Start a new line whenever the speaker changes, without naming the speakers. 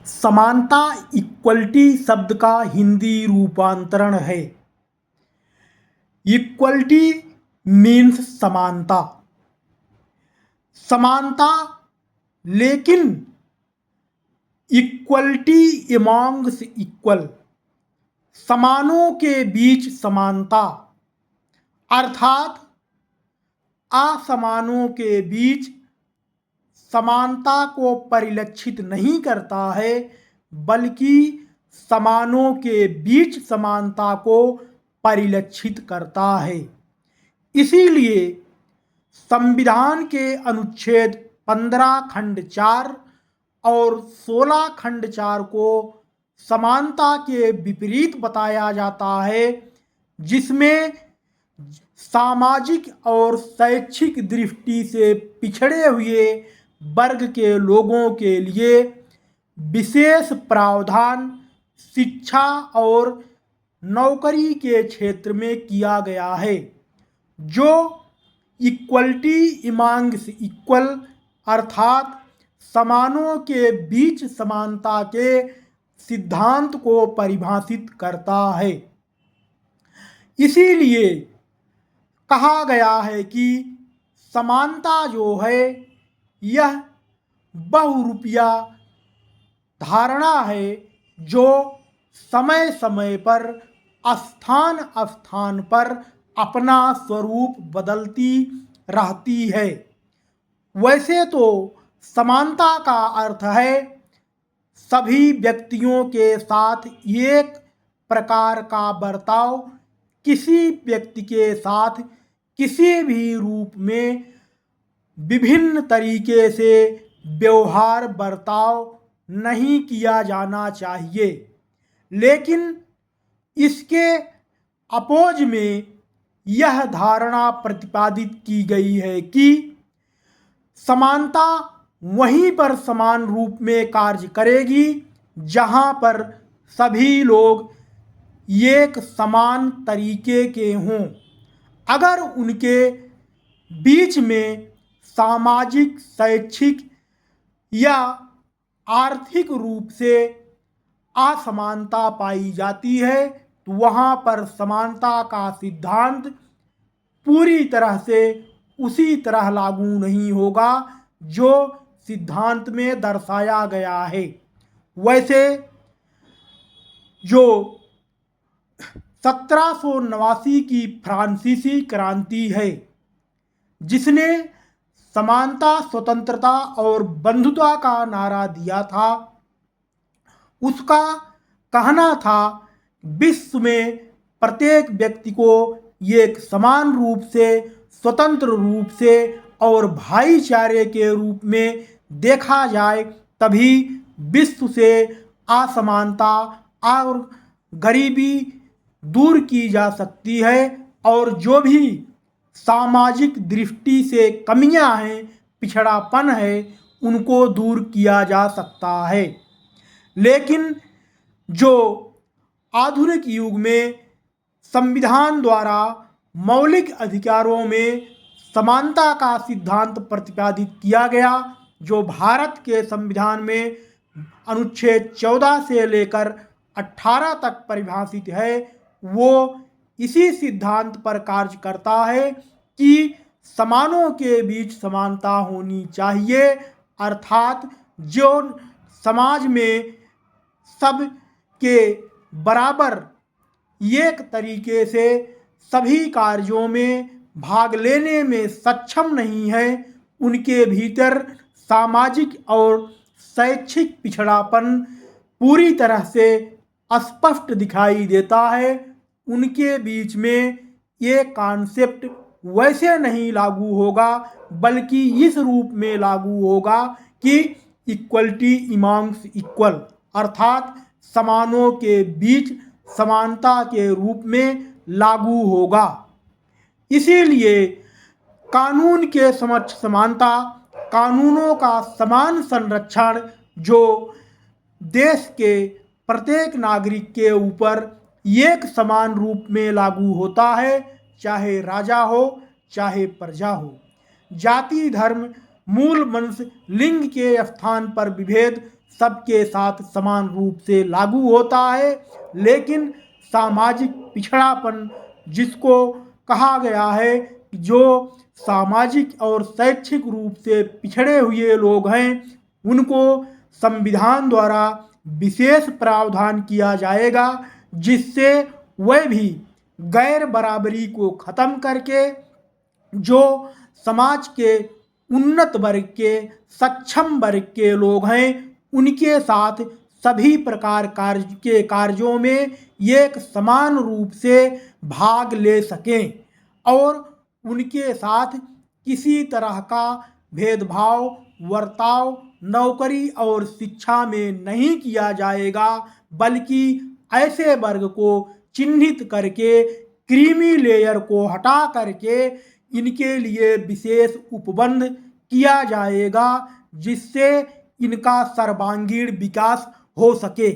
समानता इक्वलिटी शब्द का हिंदी रूपांतरण है। इक्वलिटी मीन्स समानता। समानता लेकिन इक्वलिटी एमॉन्ग्स इक्वल, समानों के बीच समानता अर्थात असमानों के बीच समानता को परिलक्षित नहीं करता है, बल्कि समानों के बीच समानता को परिलक्षित करता है। इसीलिए संविधान के अनुच्छेद 15 खंड 4 और 16 खंड 4 को समानता के विपरीत बताया जाता है, जिसमें सामाजिक और शैक्षिक दृष्टि से पिछड़े हुए वर्ग के लोगों के लिए विशेष प्रावधान शिक्षा और नौकरी के क्षेत्र में किया गया है, जो इक्वलिटी इमांग्स इक्वल अर्थात समानों के बीच समानता के सिद्धांत को परिभाषित करता है। इसीलिए कहा गया है कि समानता जो है यह बहुरूपिया धारणा है, जो समय समय पर स्थान स्थान पर अपना स्वरूप बदलती रहती है। वैसे तो समानता का अर्थ है सभी व्यक्तियों के साथ एक प्रकार का बर्ताव, किसी व्यक्ति के साथ किसी भी रूप में विभिन्न तरीके से व्यवहार बर्ताव नहीं किया जाना चाहिए। लेकिन इसके अपोज में यह धारणा प्रतिपादित की गई है कि समानता वहीं पर समान रूप में कार्य करेगी जहां पर सभी लोग एक समान तरीके के हों। अगर उनके बीच में सामाजिक, शैक्षिक या आर्थिक रूप से असमानता पाई जाती है, तो वहाँ पर समानता का सिद्धांत पूरी तरह से उसी तरह लागू नहीं होगा जो सिद्धांत में दर्शाया गया है। वैसे जो 1789 की फ्रांसीसी क्रांति है, जिसने समानता, स्वतंत्रता और बंधुता का नारा दिया था, उसका कहना था विश्व में प्रत्येक व्यक्ति को एक समान रूप से, स्वतंत्र रूप से और भाईचारे के रूप में देखा जाए, तभी विश्व से असमानता और गरीबी दूर की जा सकती है और जो भी सामाजिक दृष्टि से कमियां हैं, पिछड़ापन है, उनको दूर किया जा सकता है। लेकिन जो आधुनिक युग में संविधान द्वारा मौलिक अधिकारों में समानता का सिद्धांत प्रतिपादित किया गया, जो भारत के संविधान में अनुच्छेद 14 से लेकर 18 तक परिभाषित है, वो इसी सिद्धांत पर कार्य करता है कि समानों के बीच समानता होनी चाहिए, अर्थात जो समाज में सब के बराबर एक तरीके से सभी कार्यों में भाग लेने में सक्षम नहीं है, उनके भीतर सामाजिक और शैक्षिक पिछड़ापन पूरी तरह से स्पष्ट दिखाई देता है। उनके बीच में ये कॉन्सेप्ट वैसे नहीं लागू होगा, बल्कि इस रूप में लागू होगा कि इक्वलिटी इमांग्स इक्वल अर्थात समानों के बीच समानता के रूप में लागू होगा। इसीलिए कानून के समक्ष समानता, कानूनों का समान संरक्षण जो देश के प्रत्येक नागरिक के ऊपर एक समान रूप में लागू होता है, चाहे राजा हो चाहे प्रजा हो। जाति, धर्म, मूल वंश, लिंग के स्थान पर विभेद सबके साथ समान रूप से लागू होता है, लेकिन सामाजिक पिछड़ापन, जिसको कहा गया है कि जो सामाजिक और शैक्षिक रूप से पिछड़े हुए लोग हैं, उनको संविधान द्वारा विशेष प्रावधान किया जाएगा, जिससे वह भी गैर बराबरी को ख़त्म करके जो समाज के उन्नत वर्ग के, सक्षम वर्ग के लोग हैं, उनके साथ सभी प्रकार के कार्यों में एक समान रूप से भाग ले सकें और उनके साथ किसी तरह का भेदभाव वर्ताव नौकरी और शिक्षा में नहीं किया जाएगा, बल्कि ऐसे वर्ग को चिन्हित करके क्रीमी लेयर को हटा करके इनके लिए विशेष उपबंध किया जाएगा, जिससे इनका सर्वांगीण विकास हो सके।